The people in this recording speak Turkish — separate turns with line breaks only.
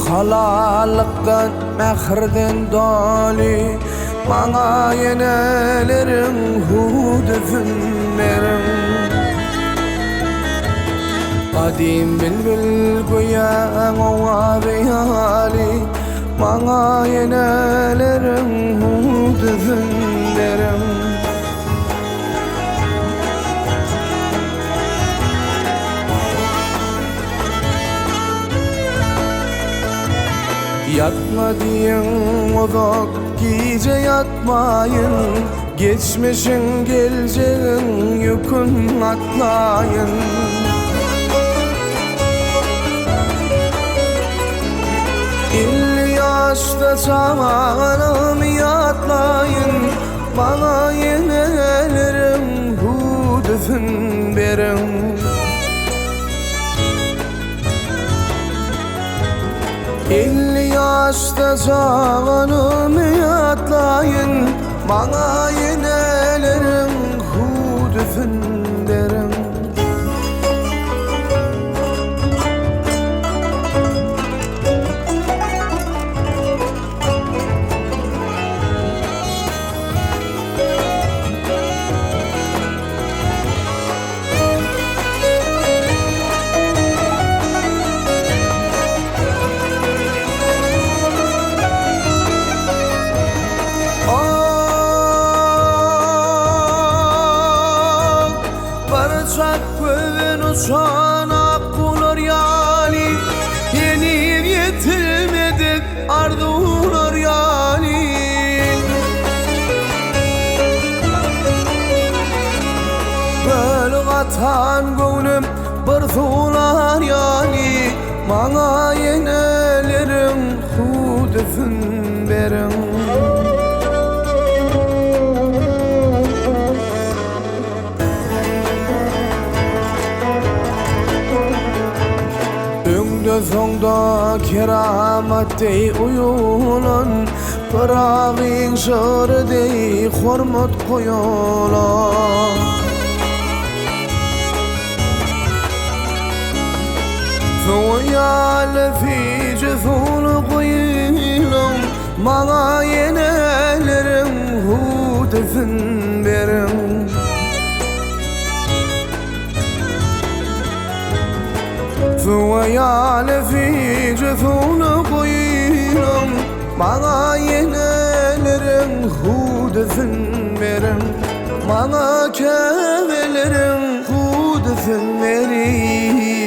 halalıkdan, mehirden doli Bana yenelerin hudüfünlerin Kadim bilbil güyen ova beyali Bana yenelerin hudüfünlerin Yatma diyen uzak gece yatmayın Geçmişin geleceğin yükün atlayın 50 yaşta çağanım yatlayın Bana yenelerim hudüfün berin 50 yaşta çağanım yatlayın Bana yenelerim hudüfün derim Çakvın uçan akkular yani Yeni yetilmedik ardular yani Böyle atan gönlüm bırtular yani Bana yenelerim hudüfün berin Sonda keramettey uyulan Pırağın şördey hormat koyulan Fuyal fi cefunu koyulan Bana yenelerim hudüfün berin Fuyal fi cefunu koyulan Bana yenelerim hudüfün berin Bana kevelerim hudüfün berin